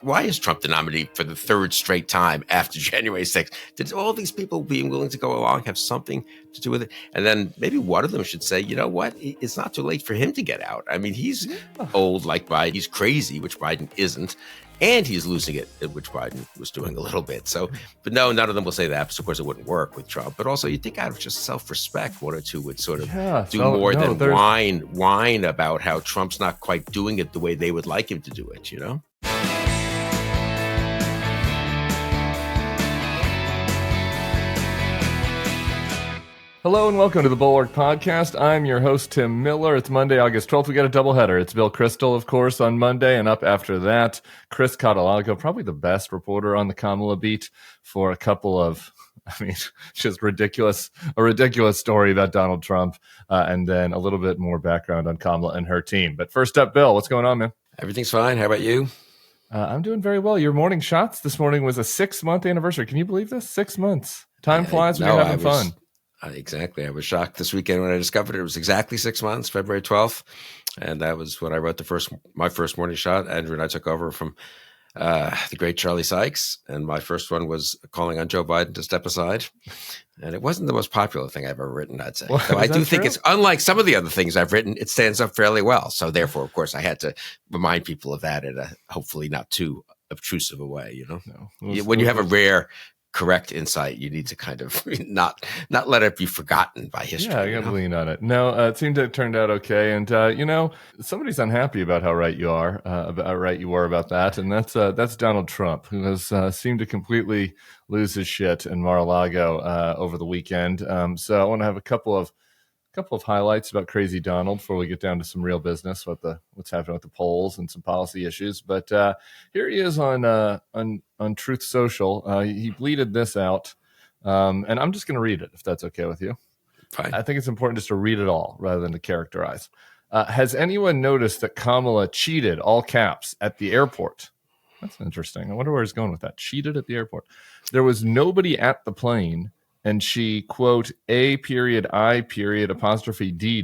Why is Trump the nominee for the third straight time after January 6th? Did all these people being willing to go along have something to do with it? And then maybe one of them should say, you know what? It's not too late for him to get out. I mean, he's old like Biden. He's crazy, which Biden isn't. And he's losing it, which Biden was doing a little bit. So, but no, none of them will say that. So of course, it wouldn't work with Trump. But also, you think out of just self-respect, one or two would sort of do more than whine about how Trump's not quite doing it the way they would like him to do it, you know? Hello and welcome to the Bulwark Podcast. I'm your host, Tim Miller. It's Monday, August 12th. We got a doubleheader. It's Bill Kristol, of course, on Monday, and up after that, Chris Catallago, probably the best reporter on the Kamala beat for a couple of, just a ridiculous story about Donald Trump, and then a little bit more background on Kamala and her team. But first up, Bill, what's going on, man? Everything's fine. How about you? I'm doing very well. Your morning shots this morning was a 6-month anniversary. Can you believe this? 6 months. Time flies when you're having fun. Exactly. I was shocked this weekend when I discovered it was exactly 6 months, February 12th. And that was when I wrote my first morning shot. Andrew and I took over from the great Charlie Sykes. And my first one was calling on Joe Biden to step aside. And it wasn't the most popular thing I've ever written, I'd say. Well, so I do think it's unlike some of the other things I've written, it stands up fairly well. So therefore, of course, I had to remind people of that in a hopefully not too obtrusive a way, you know? No, when you have a rare correct insight, you need to kind of not let it be forgotten by history. Yeah, I got to lean on it. No, it seemed to have turned out okay. And, somebody's unhappy about how right you are, about how right you were about that. And that's Donald Trump, who has seemed to completely lose his shit in Mar-a-Lago over the weekend. So I want to have a couple of highlights about Crazy Donald before we get down to some real business, what's happening with the polls and some policy issues. But here he is on Truth Social. He bleated this out, and I'm just going to read it if that's okay with you. Fine. I think it's important just to read it all rather than to characterize. Has anyone noticed that Kamala cheated, all caps, at the airport? That's interesting. I wonder where he's going with that. Cheated at the airport. There was nobody at the plane. And she, quote, A.I.D'd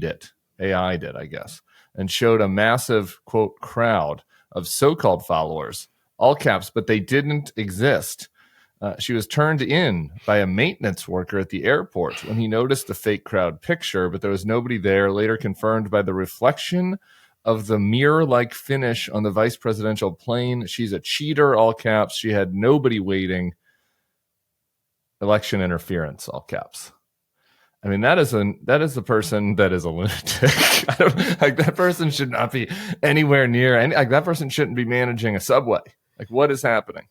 it, AI did, I guess, and showed a massive, quote, crowd of so-called followers, all caps, but they didn't exist. She was turned in by a maintenance worker at the airport when he noticed the fake crowd picture, but there was nobody there, later confirmed by the reflection of the mirror-like finish on the vice presidential plane. She's a cheater, all caps. She had nobody waiting. Election interference, all caps. I mean, that is the person that is a lunatic. That person should not be anywhere near that person shouldn't be managing a subway. Like, what is happening?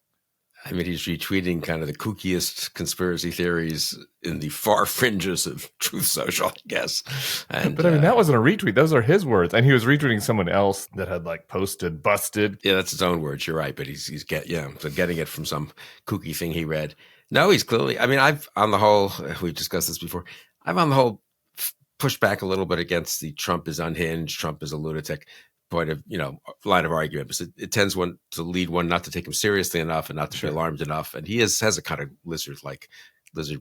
I mean, he's retweeting kind of the kookiest conspiracy theories in the far fringes of Truth Social, I guess. But I mean, that wasn't a retweet. Those are his words. And he was retweeting someone else that had posted, busted. Yeah, that's his own words. You're right. But he's getting it from some kooky thing he read. No, he's clearly, I've on the whole, we've discussed this before, I've on the whole pushed back a little bit against the Trump is unhinged, Trump is a lunatic point of, line of argument, because it tends to lead one not to take him seriously enough and not to be alarmed enough. And he has a kind of lizard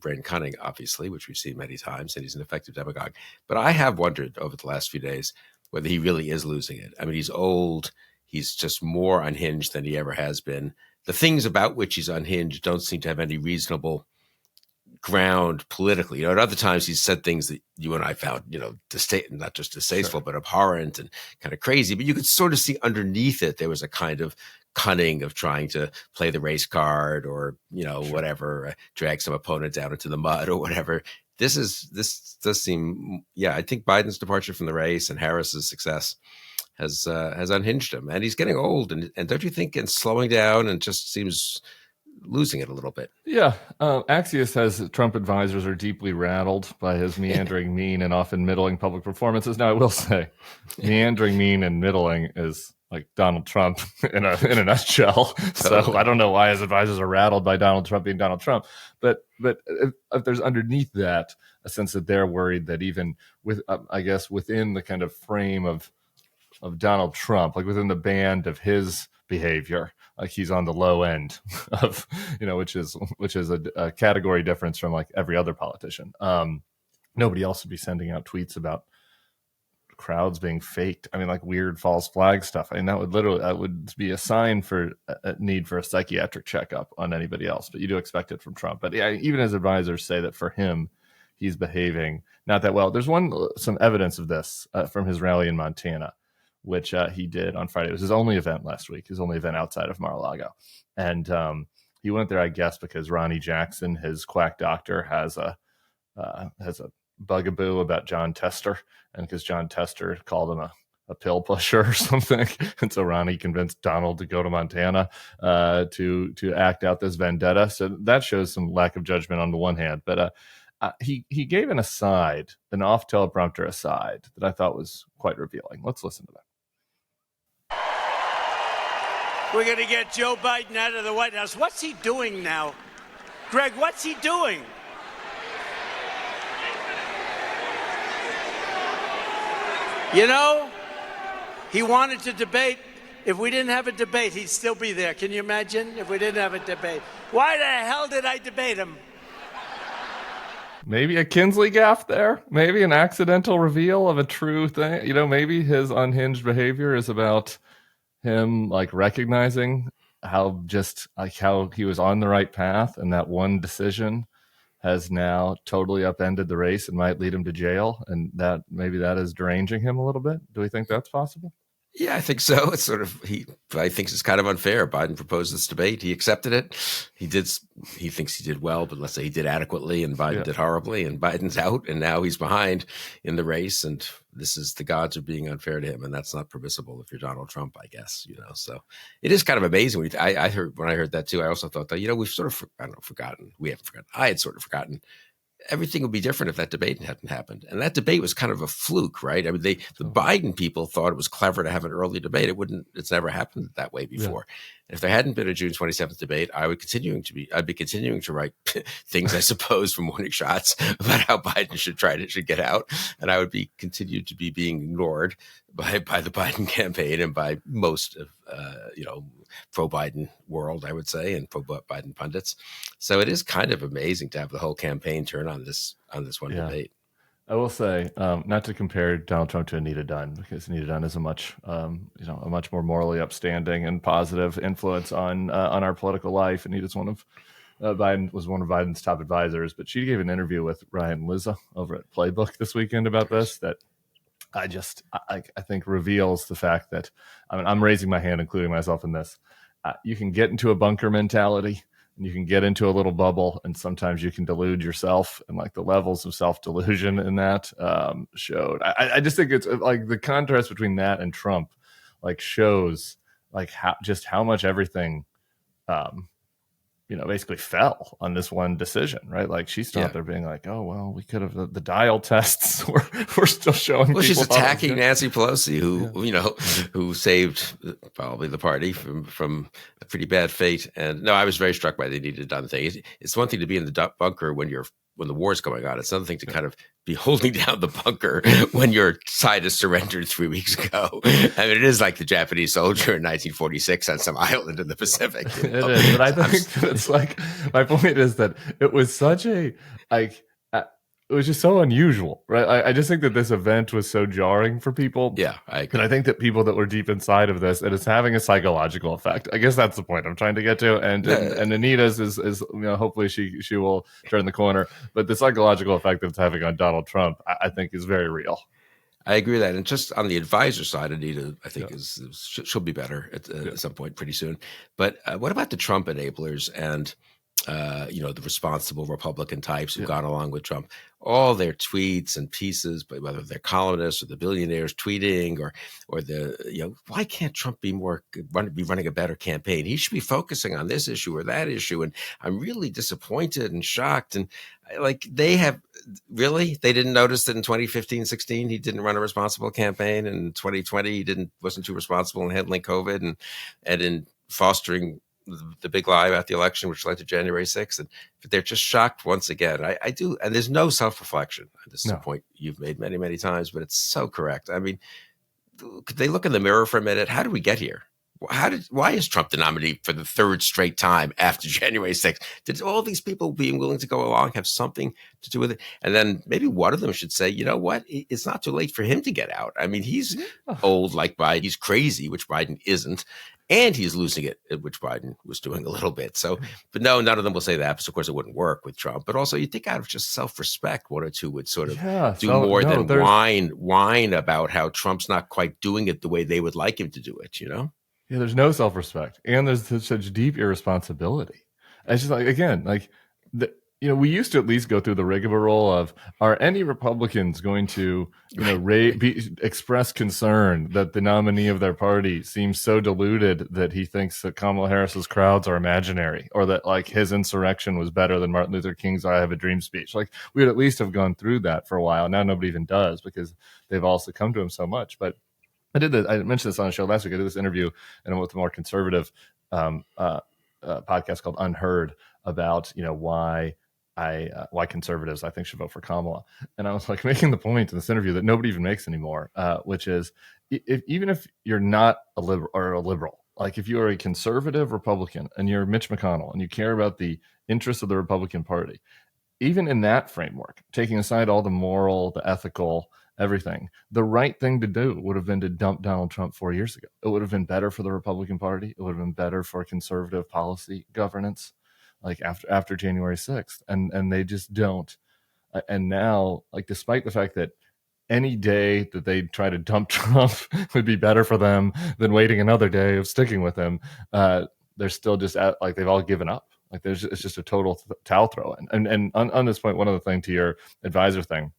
brain cunning, obviously, which we've seen many times, and he's an effective demagogue. But I have wondered over the last few days whether he really is losing it. I mean, he's old. He's just more unhinged than he ever has been. The things about which he's unhinged don't seem to have any reasonable ground politically. At other times he's said things that you and I found, not just distasteful, but abhorrent and kind of crazy. But you could sort of see underneath it, there was a kind of cunning of trying to play the race card or, whatever, drag some opponent down into the mud or whatever. This does seem, I think Biden's departure from the race and Harris's success has unhinged him, and he's getting old. And don't you think in slowing down and just seems losing it a little bit? Yeah. Axios says Trump advisors are deeply rattled by his meandering mean and often middling public performances. Now, I will say meandering mean and middling is like Donald Trump in a nutshell. So I don't know why his advisors are rattled by Donald Trump being Donald Trump. But if there's underneath that a sense that they're worried that even with, within the kind of frame of Donald Trump, like within the band of his behavior, like he's on the low end of, which is a category difference from like every other politician. Nobody else would be sending out tweets about crowds being faked. I mean, like weird false flag stuff. I mean, that would be a sign for a need for a psychiatric checkup on anybody else. But you do expect it from Trump. But yeah, even his advisors say that for him, he's behaving not that well. There's some evidence of this from his rally in Montana, which he did on Friday. It was his only event last week, his only event outside of Mar-a-Lago. And he went there, I guess, because Ronnie Jackson, his quack doctor, has a bugaboo about John Tester, and because John Tester called him a pill pusher or something. And so Ronnie convinced Donald to go to Montana to act out this vendetta. So that shows some lack of judgment on the one hand. But he gave an off teleprompter aside that I thought was quite revealing. Let's listen to that. We're going to get Joe Biden out of the White House. What's he doing now? Greg, what's he doing? You know, he wanted to debate. If we didn't have a debate, he'd still be there. Can you imagine if we didn't have a debate? Why the hell did I debate him? Maybe a Kinsley gaffe there. Maybe an accidental reveal of a true thing. You know, maybe his unhinged behavior is about him like recognizing how he was on the right path, and that one decision has now totally upended the race and might lead him to jail, and that maybe that is deranging him a little bit. Do we think that's possible? Yeah, I think so. It's sort of I think it's kind of unfair. Biden proposed this debate. He accepted it. He thinks he did well, but let's say he did adequately, and Biden did horribly, and Biden's out, and now he's behind in the race, and the gods are being unfair to him, and that's not permissible if you're Donald Trump, I guess. So it is kind of amazing. When I heard that too, I also thought that we've sort of forgotten. We haven't forgotten. I had sort of forgotten. Everything would be different if that debate hadn't happened. And that debate was kind of a fluke, right? I mean, the Biden people thought it was clever to have an early debate. It's never happened that way before. Yeah. And if there hadn't been a June 27th debate, I'd be continuing to write things, I suppose, from Morning Shots about how Biden should get out. And I would be continued to be being ignored by the Biden campaign and by most of, pro-Biden world, I would say, and pro-Biden pundits. So it is kind of amazing to have the whole campaign turn on this one debate. I will say, not to compare Donald Trump to Anita Dunn, because Anita Dunn is a much more morally upstanding and positive influence on our political life. Anita's was one of Biden's top advisors, but she gave an interview with Ryan Lizza over at Playbook this weekend about this that I think reveals the fact that I'm raising my hand, including myself in this. You can get into a bunker mentality, and you can get into a little bubble, and sometimes you can delude yourself, and like the levels of self-delusion in that showed. I just think it's like the contrast between that and Trump, like shows like how much everything, basically fell on this one decision, right? Like she stood up there being like, "Oh well, we could have the dial tests were still showing." Well, she's attacking Nancy Pelosi, who saved probably the party from a pretty bad fate. And no, I was very struck by the Anita Dunn thing. It's one thing to be in the bunker when the war's going on. It's another thing to kind of be holding down the bunker when your side has surrendered 3 weeks ago. I mean, it is like the Japanese soldier in 1946 on some island in the Pacific. It is, but I think it's like, my point is that it was such a, it was just so unusual, right? I just think that this event was so jarring for people. Yeah, I agree. And I think that people that were deep inside of this, and it's having a psychological effect. I guess that's the point I'm trying to get to. And Anita's is hopefully she will turn the corner. But the psychological effect that it's having on Donald Trump, I think, is very real. I agree with that. And just on the advisor side, Anita, I think she'll be better at some point pretty soon. But what about the Trump enablers and the responsible Republican types who've gone along with Trump? All their tweets and pieces, but whether they're columnists or the billionaires tweeting or why can't Trump be running a better campaign? He should be focusing on this issue or that issue. And I'm really disappointed and shocked. And they didn't notice that in 2015-16 he didn't run a responsible campaign. In 2020 he wasn't too responsible in handling COVID and in fostering the big lie about the election, which led to January 6th. And they're just shocked once again. I do. And there's no self-reflection. This is a point you've made many, many times, but it's so correct. I mean, could they look in the mirror for a minute? How did we get here? why is Trump the nominee for the third straight time after January 6th? Did all these people being willing to go along have something to do with it? And then maybe one of them should say, you know what? It's not too late for him to get out. I mean, he's old like Biden. He's crazy, which Biden isn't. And he's losing it, which Biden was doing a little bit. So, but no, none of them will say that. Because of course, it wouldn't work with Trump. But also, you think out of just self-respect, one or two would sort of do more than whine about how Trump's not quite doing it the way they would like him to do it, you know? Yeah, there's no self-respect. And there's such deep irresponsibility. It's just like, again, like, we used to at least go through the rigmarole of, are any Republicans going to, express concern that the nominee of their party seems so deluded that he thinks that Kamala Harris's crowds are imaginary, or that like his insurrection was better than Martin Luther King's "I Have a Dream" speech. Like, we would at least have gone through that for a while. Now nobody even does because they've all succumbed to him so much. But I mentioned this on the show last week. I did this interview and with a more conservative podcast called Unheard about why conservatives I think should vote for Kamala. And I was like making the point in this interview that nobody even makes anymore, which is even if you're not a liberal, like if you are a conservative Republican and you're Mitch McConnell and you care about the interests of the Republican Party, even in that framework, taking aside all the moral, the ethical, everything, the right thing to do would have been to dump Donald Trump 4 years ago. It would have been better for the Republican Party. It would have been better for conservative policy governance, like after January 6th. And they just don't. And now, like, despite the fact that any day that they try to dump Trump would be better for them than waiting another day of sticking with him, they're still just like they've all given up. Like it's just a total towel throw. And on this point, one other thing to your advisor thing,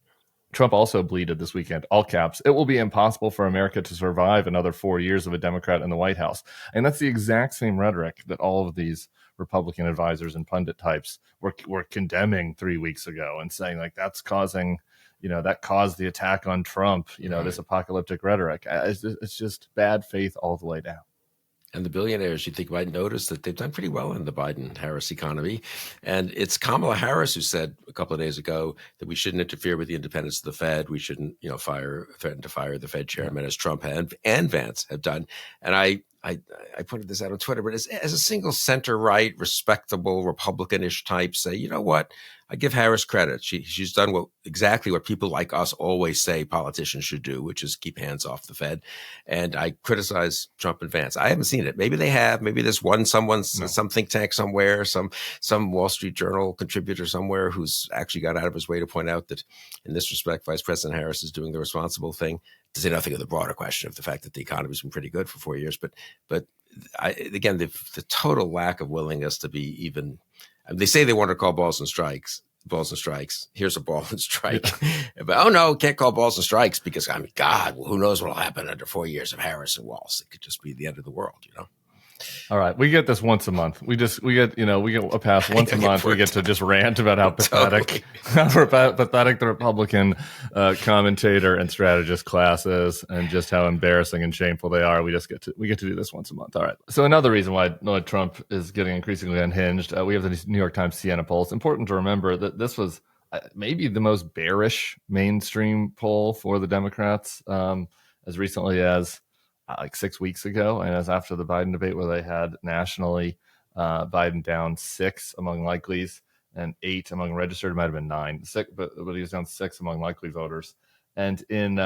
Trump also bleated this weekend, all caps, "It will be impossible for America to survive another 4 years of a Democrat in the White House." And that's the exact same rhetoric that all of these Republican advisors and pundit types were condemning 3 weeks ago and saying, like, that's causing, that caused the attack on Trump, this apocalyptic rhetoric. It's just bad faith all the way down. And the billionaires, you think, might notice that they've done pretty well in the Biden-Harris economy. And it's Kamala Harris who said a couple of days ago that we shouldn't interfere with the independence of the Fed. We shouldn't, threaten to fire the Fed chairman, as Trump and Vance have done. And I pointed this out on Twitter, but as a single center-right, respectable, Republican-ish type, say, you know what? I give Harris credit. She's done exactly what people like us always say politicians should do, which is keep hands off the Fed. And I criticize Trump and Vance. I haven't seen it. Maybe they have. Maybe there's some think tank somewhere, some Wall Street Journal contributor somewhere who's actually got out of his way to point out that in this respect, Vice President Harris is doing the responsible thing, to say nothing of the broader question of the fact that the economy's been pretty good for 4 years. But again, the total lack of willingness to be even. They say they want to call balls and strikes. Here's a ball and strike. But oh no, can't call balls and strikes because God, who knows what'll happen under 4 years of Harris and Walz? It could just be the end of the world, All right, we get this once a month. We get a pass once a month. We get to just rant about how pathetic the Republican commentator and strategist class is, and just how embarrassing and shameful they are. We get to do this once a month. All right. So another reason why Trump is getting increasingly unhinged, we have the New York Times Siena poll. It's important to remember that this was maybe the most bearish mainstream poll for the Democrats as recently as like 6 weeks ago, and as after the Biden debate, where they had nationally Biden down 6 among likelies and 8 among registered. It might have been 9, 6, but he was down 6 among likely voters. And in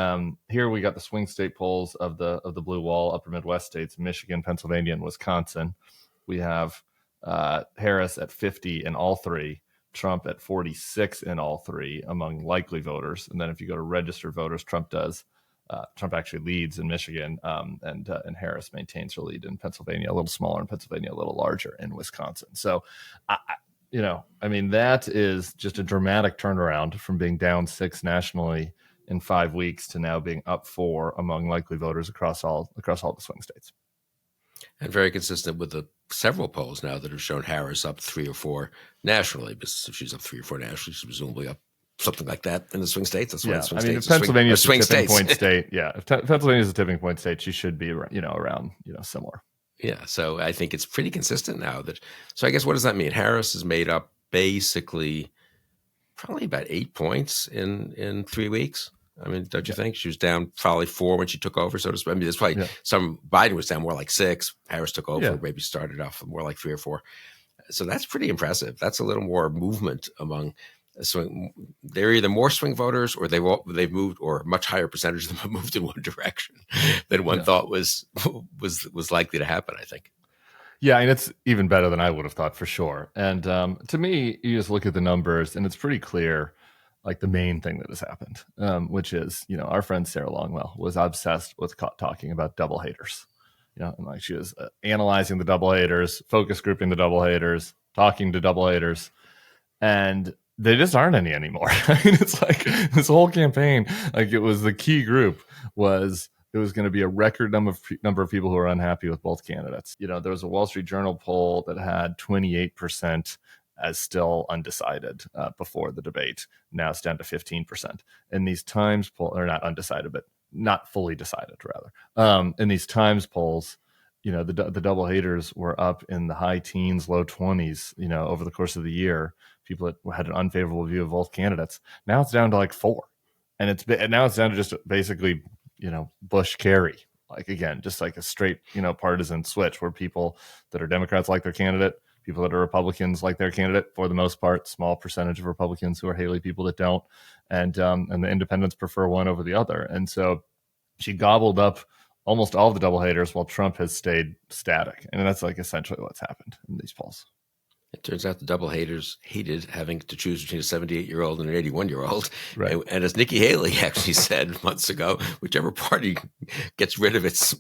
here we got the swing state polls of the blue wall, upper Midwest states, Michigan, Pennsylvania, and Wisconsin. We have Harris at 50 in all three, Trump at 46 in all three among likely voters. And then if you go to registered voters, Trump actually leads in Michigan, and Harris maintains her lead in Pennsylvania, a little smaller in Pennsylvania, a little larger in Wisconsin. So, that is just a dramatic turnaround from being down 6 nationally in 5 weeks to now being up 4 among likely voters across all the swing states. And very consistent with the several polls now that have shown Harris up 3 or 4 nationally. Because if she's up 3 or 4 nationally, she's presumably up something like that in the swing states. That's what swing states. If Pennsylvania is a tipping point state, if Pennsylvania is a tipping point state, she should be, around, similar. Yeah. So I think it's pretty consistent now so I guess what does that mean? Harris has made up basically probably about 8 points in 3 weeks. I mean, don't you think? She was down probably 4 when she took over, so to speak. I mean, there's probably Biden was down more like 6. Harris took over, maybe started off more like 3 or 4. So that's pretty impressive. That's a little more movement among swing. They're either more swing voters or they've moved, or a much higher percentage of them have moved in one direction than one thought was likely to happen, I think. Yeah, and it's even better than I would have thought for sure. And to me, you just look at the numbers and it's pretty clear, like the main thing that has happened, which is, our friend Sarah Longwell was obsessed with talking about double haters. And like she was analyzing the double haters, focus grouping the double haters, talking to double haters, and they just aren't any anymore. I mean, it's like this whole campaign, like it was the key group was it was going to be a record number of people who are unhappy with both candidates. There was a Wall Street Journal poll that had 28% as still undecided before the debate. Now it's down to 15%. And these Times poll, or not undecided, but not fully decided, rather. In these Times polls, the double haters were up in the high teens, low 20s, over the course of the year. People that had an unfavorable view of both candidates. Now it's down to like 4. And now it's down to just basically, Bush Kerry. Like, again, just like a straight, partisan switch where people that are Democrats like their candidate, people that are Republicans like their candidate, for the most part, small percentage of Republicans who are Haley people that don't. And the independents prefer one over the other. And so she gobbled up almost all of the double haters while Trump has stayed static. And that's like essentially what's happened in these polls. It turns out the double haters hated having to choose between a 78-year-old and an 81-year-old. Right. And as Nikki Haley actually said months ago, whichever party gets rid of its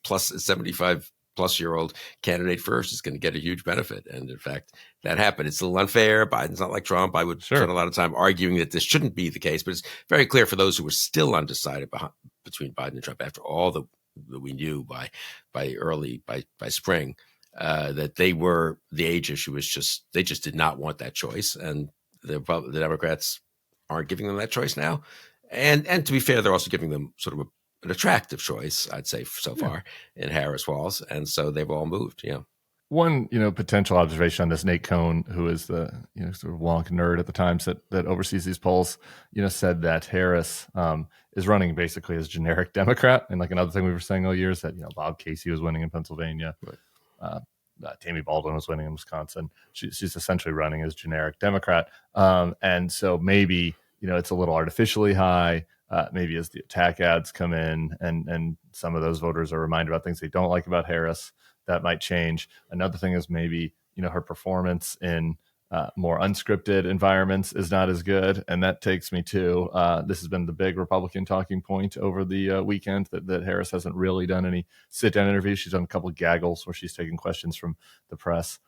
plus 75-plus-year-old candidate first is going to get a huge benefit. And in fact, that happened. It's a little unfair. Biden's not like Trump. I would spend a lot of time arguing that this shouldn't be the case, but it's very clear for those who were still undecided between Biden and Trump after all that we knew by spring. That they were, the age issue was they just did not want that choice. And the Democrats aren't giving them that choice now. And to be fair, they're also giving them sort of an attractive choice, I'd say, so far in Harris Walz. And so they've all moved, One, potential observation on this, Nate Cohn, who is the, sort of wonk nerd at the Times that oversees these polls, said that Harris is running basically as generic Democrat. And like another thing we were saying all year is that, Bob Casey was winning in Pennsylvania. Right. Tammy Baldwin was winning in Wisconsin. She's essentially running as generic Democrat. And so maybe, it's a little artificially high. Maybe as the attack ads come in and some of those voters are reminded about things they don't like about Harris, that might change. Another thing is maybe, her performance in more unscripted environments is not as good. And that takes me to, this has been the big Republican talking point over the weekend, that Harris hasn't really done any sit-down interviews. She's done a couple of gaggles where she's taking questions from the press.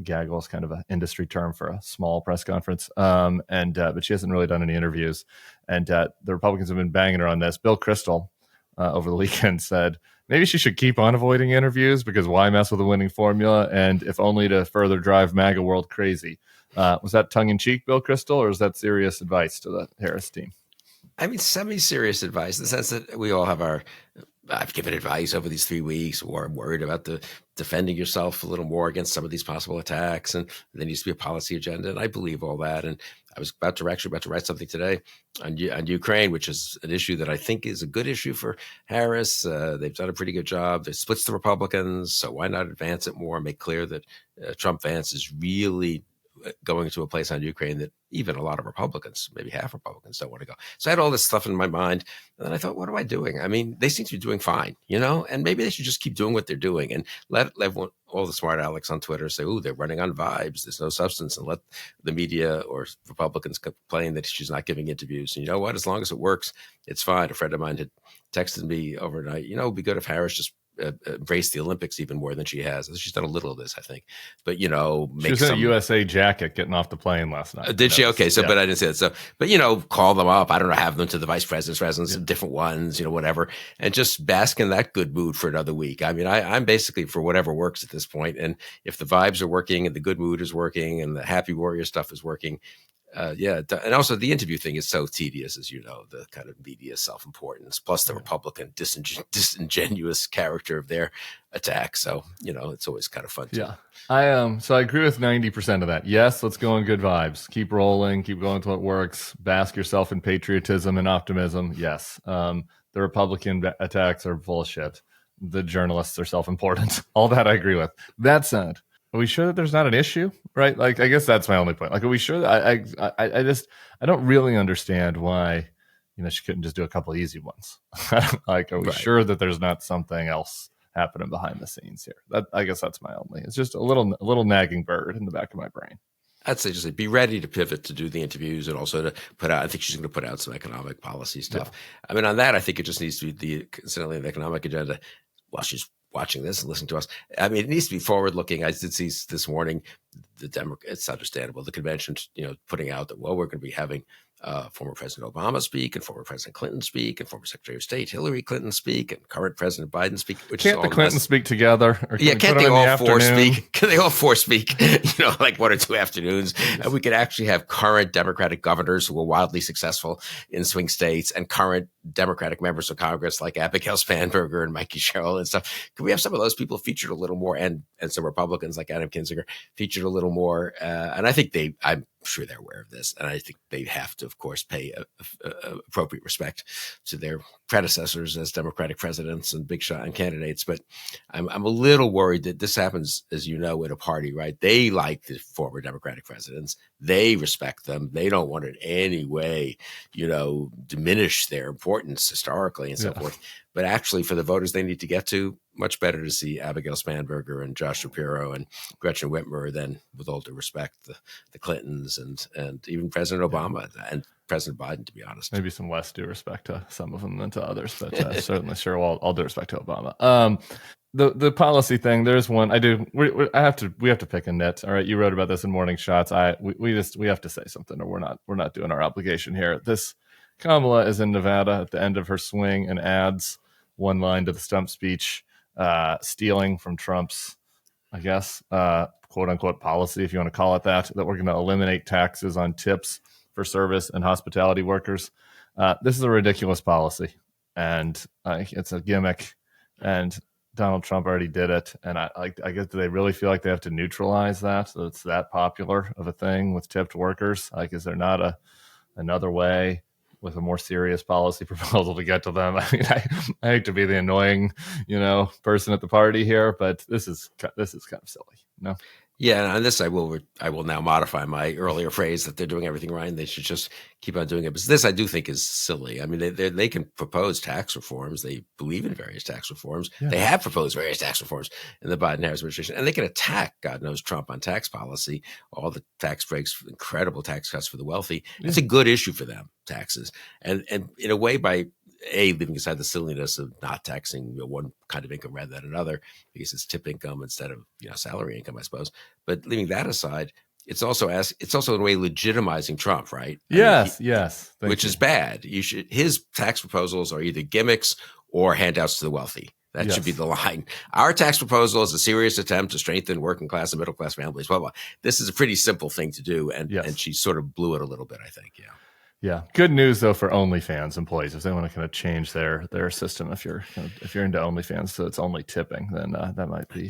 Gaggle is kind of an industry term for a small press conference. But she hasn't really done any interviews. And the Republicans have been banging her on this. Bill Kristol over the weekend said, maybe she should keep on avoiding interviews because why mess with a winning formula? And if only to further drive MAGA world crazy. Was that tongue-in-cheek, Bill Kristol, or is that serious advice to the Harris team? I mean, semi-serious advice in the sense that we all have I've given advice over these 3 weeks, or I'm worried about defending yourself a little more against some of these possible attacks. And there needs to be a policy agenda. And I believe all that. And I was about to write something today on Ukraine, which is an issue that I think is a good issue for Harris. They've done a pretty good job. It splits the Republicans. So why not advance it more, make clear that Trump Vance is really going to a place on Ukraine that even a lot of Republicans, maybe half Republicans, don't want to go. So I had all this stuff in my mind. And then I thought, what am I doing? I mean, they seem to be doing fine, and maybe they should just keep doing what they're doing and let everyone, all the smart Alex on Twitter say, oh, they're running on vibes. There's no substance, and let the media or Republicans complain that she's not giving interviews. And you know what? As long as it works, it's fine. A friend of mine had texted me overnight, it'd be good if Harris just embrace the Olympics even more than she has. She's done a little of this, I think. But, make she was in a USA jacket getting off the plane last night. Did she? Okay. So, yeah. But I didn't say that. So, but, call them up. I don't know, have them to the vice president's residence, different ones, whatever, and just bask in that good mood for another week. I mean, I'm basically for whatever works at this point. And if the vibes are working and the good mood is working and the happy warrior stuff is working, And also the interview thing is so tedious, as you know, the kind of media self-importance, plus the Republican disingenuous character of their attack. So, it's always kind of fun. Yeah. So I agree with 90% of that. Yes, let's go in good vibes. Keep rolling, keep going to what works. Bask yourself in patriotism and optimism. Yes. The Republican attacks are bullshit. The journalists are self-important. All that I agree with. That said, are we sure that there's not an issue, right? Like, I guess that's my only point. Like, are we sure that I don't really understand why, she couldn't just do a couple of easy ones. Like, are we sure that there's not something else happening behind the scenes here? I guess that's my only. It's just a little nagging bird in the back of my brain. I'd say just be ready to pivot to do the interviews and also to put out. I think she's going to put out some economic policy stuff. Yeah. I mean, on that, I think it just needs to be incidentally the economic agenda while she's watching this and listening to us. I mean, it needs to be forward looking. I did see this morning it's understandable. The convention, putting out that, we're going to be having former President Obama speak and former President Clinton speak and former Secretary of State Hillary Clinton speak and current President Biden speak. Can't the Clintons speak together? Or can't they all four speak? Can they all four speak? Like 1 or 2 afternoons. And we could actually have current Democratic governors who were wildly successful in swing states and current Democratic members of Congress like Abigail Spanberger and Mikey Sherrill and stuff. Could we have some of those people featured a little more, and some Republicans like Adam Kinzinger featured a little more? And I think I'm sure they're aware of this, and I think they have to, of course, pay appropriate respect to their predecessors as Democratic presidents and big shot and candidates. But I'm a little worried that this happens, as you know, at a party, right? They like the former Democratic presidents. They respect them. They don't want in any way, diminish their importance historically and so forth. But actually, for the voters they need to get to, much better to see Abigail Spanberger and Josh Shapiro and Gretchen Whitmer than, with all due respect, the Clintons and even President Obama and President Biden, to be honest. Maybe some less due respect to some of them than to others, but certainly sure, all due respect to Obama. The policy thing, there's one I do. We have to pick a nit. All right, you wrote about this in Morning Shots. We have to say something, or we're not doing our obligation here. This Kamala is in Nevada at the end of her swing and adds one line to the stump speech, stealing from Trump's, I guess, quote unquote policy, if you want to call it that we're going to eliminate taxes on tips for service and hospitality workers. This is a ridiculous policy, and it's a gimmick, and Donald Trump already did it. And I guess, do they really feel like they have to neutralize that? So it's that popular of a thing with tipped workers? Like, is there not another way with a more serious policy proposal to get to them? I mean, I hate to be the annoying, person at the party here, but this is kind of silly. No. Yeah, and on this I will now modify my earlier phrase that they're doing everything right and they should just keep on doing it. But this I do think is silly. I mean, they can propose tax reforms. They believe in various tax reforms. Yeah. They have proposed various tax reforms in the Biden-Harris administration, and they can attack, God knows, Trump on tax policy, all the tax breaks, incredible tax cuts for the wealthy. Yeah. It's a good issue for them, taxes, and in a way by leaving aside the silliness of not taxing one kind of income rather than another, because it's tip income instead of salary income, I suppose. But leaving that aside, it's also in a way legitimizing Trump, right? Yes. Which is bad. His tax proposals are either gimmicks or handouts to the wealthy. That should be the line. Our tax proposal is a serious attempt to strengthen working class and middle class families. Blah blah. This is a pretty simple thing to do, and she sort of blew it a little bit, I think. Yeah. Yeah. Good news though for OnlyFans employees, if they want to kind of change their system. If you're into OnlyFans, so it's only tipping, then that might be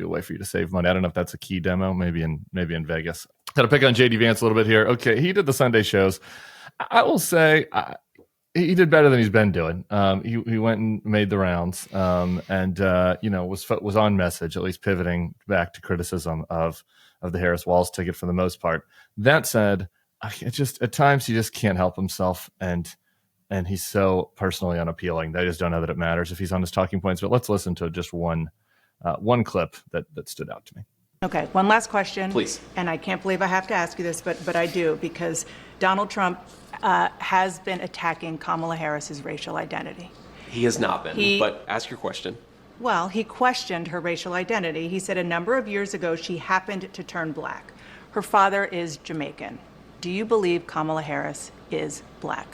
a way for you to save money. I don't know if that's a key demo. Maybe in Vegas. Got to pick on JD Vance a little bit here. Okay, he did the Sunday shows. I will say he did better than he's been doing. He went and made the rounds, and was on message, at least pivoting back to criticism of the Harris Walz ticket for the most part. That said, it just at times he just can't help himself, and he's so personally unappealing that I just don't know that it matters if he's on his talking points. But let's listen to just one clip that stood out to me. Okay, one last question, please. And I can't believe I have to ask you this, but I do, because Donald Trump has been attacking Kamala Harris's racial identity. He has not been, but ask your question. Well, he questioned her racial identity. He said a number of years ago she happened to turn black. Her father is Jamaican. Do you believe Kamala Harris is black?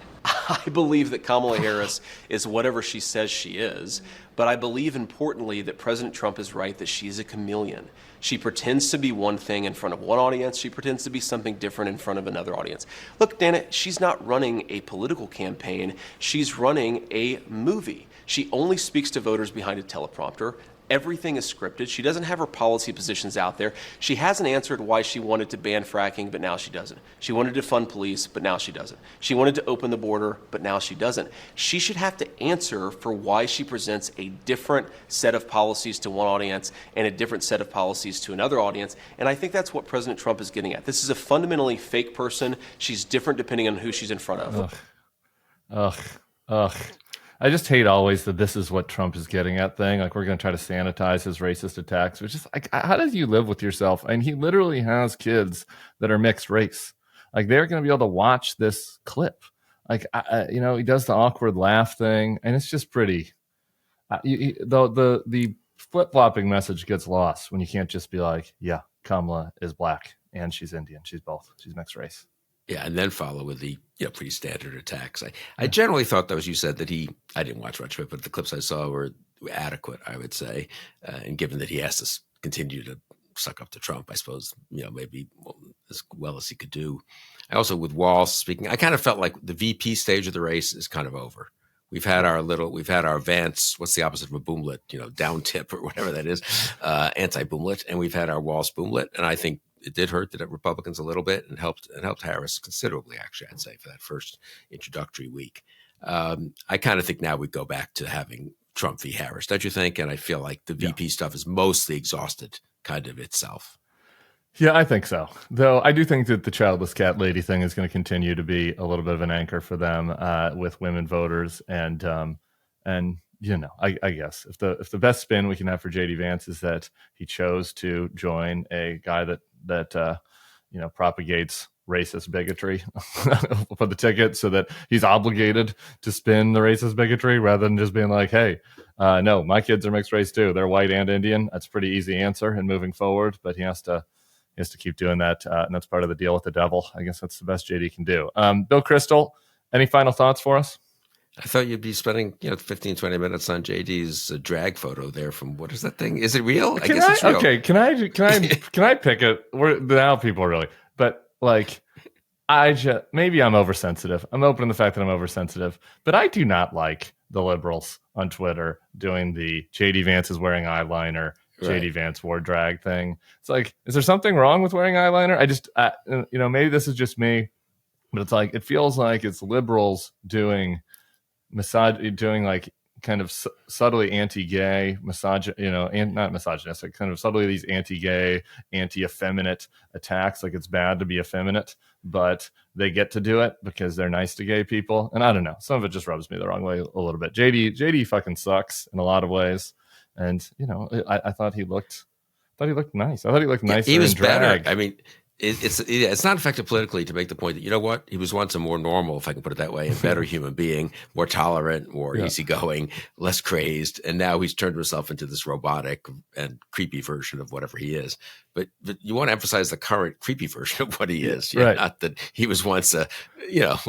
I believe that Kamala Harris is whatever she says she is, but I believe importantly that President Trump is right that she's a chameleon. She pretends to be one thing in front of one audience. She pretends to be something different in front of another audience. Look, Dana, she's not running a political campaign. She's running a movie. She only speaks to voters behind a teleprompter. Everything is scripted. She doesn't have her policy positions out there. She hasn't answered why she wanted to ban fracking, but now she doesn't. She wanted to fund police, but now she doesn't. She wanted to open the border, but now she doesn't. She should have to answer for why she presents a different set of policies to one audience and a different set of policies to another audience. And I think that's what President Trump is getting at. This is a fundamentally fake person. She's different depending on who she's in front of. Ugh. I just hate always that this is what Trump is getting at thing. Like, we're going to try to sanitize his racist attacks, which is like, how does you live with yourself? And he literally has kids that are mixed race. Like, they're going to be able to watch this clip. Like, he does the awkward laugh thing, and it's just pretty. The flip-flopping message gets lost when you can't just be like, yeah, Kamala is black and she's Indian. She's both. She's mixed race. Yeah, and then follow with the pretty standard attacks. I generally thought, though, as you said, that I didn't watch much of it, but the clips I saw were adequate, I would say. And given that he has to continue to suck up to Trump, I suppose, maybe as well as he could do. I also, with Walz speaking, I kind of felt like the VP stage of the race is kind of over. We've had our Vance, what's the opposite of a boomlet, down tip or whatever that is, anti-boomlet, and we've had our Walz boomlet, and I think it did hurt the Republicans a little bit and helped Harris considerably, actually, I'd say, for that first introductory week. I kind of think now we go back to having Trump v. Harris, don't you think? And I feel like the VP stuff is mostly exhausted kind of itself. Yeah, I think so. Though I do think that the childless cat lady thing is going to continue to be a little bit of an anchor for them with women voters. And I guess if the best spin we can have for JD Vance is that he chose to join a guy that propagates racist bigotry for the ticket, so that he's obligated to spin the racist bigotry rather than just being like, hey, no, my kids are mixed race too. They're white and Indian. That's a pretty easy answer in moving forward, but he has to keep doing that. And that's part of the deal with the devil. I guess that's the best JD can do. Bill Kristol, any final thoughts for us? I thought you'd be spending 15, 20 minutes on JD's drag photo there from, what is that thing? Is it real? I guess it's real. Okay, can I pick it? Now people are really, but like, maybe I'm oversensitive. I'm open to the fact that I'm oversensitive, but I do not like the liberals on Twitter doing the JD Vance is wearing eyeliner, right. JD Vance wore drag thing. It's like, is there something wrong with wearing eyeliner? I just, maybe this is just me, but it's like, it feels like it's liberals doing like kind of subtly anti-gay, not misogynistic, kind of subtly these anti-gay, anti-effeminate attacks. Like, it's bad to be effeminate, but they get to do it because they're nice to gay people. And I don't know, some of it just rubs me the wrong way a little bit. JD fucking sucks in a lot of ways. And, I thought he looked nice. I thought he looked nicer. He was in drag. better. I mean, it's not effective politically to make the point that, he was once a more normal, if I can put it that way, a better human being, more tolerant, more easygoing, less crazed. And now he's turned himself into this robotic and creepy version of whatever he is. But you want to emphasize the current creepy version of what he is. Right. Not that he was once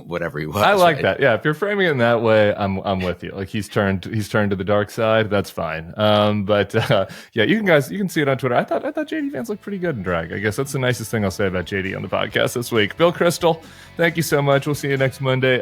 whatever he was. I like that. Yeah. If you're framing it in that way, I'm with you. Like, he's turned to the dark side. That's fine. You can see it on Twitter. I thought JD Vance looked pretty good in drag. I guess that's the nicest thing I'll say about JD on the podcast this week. Bill Kristol, thank you so much. We'll see you next Monday.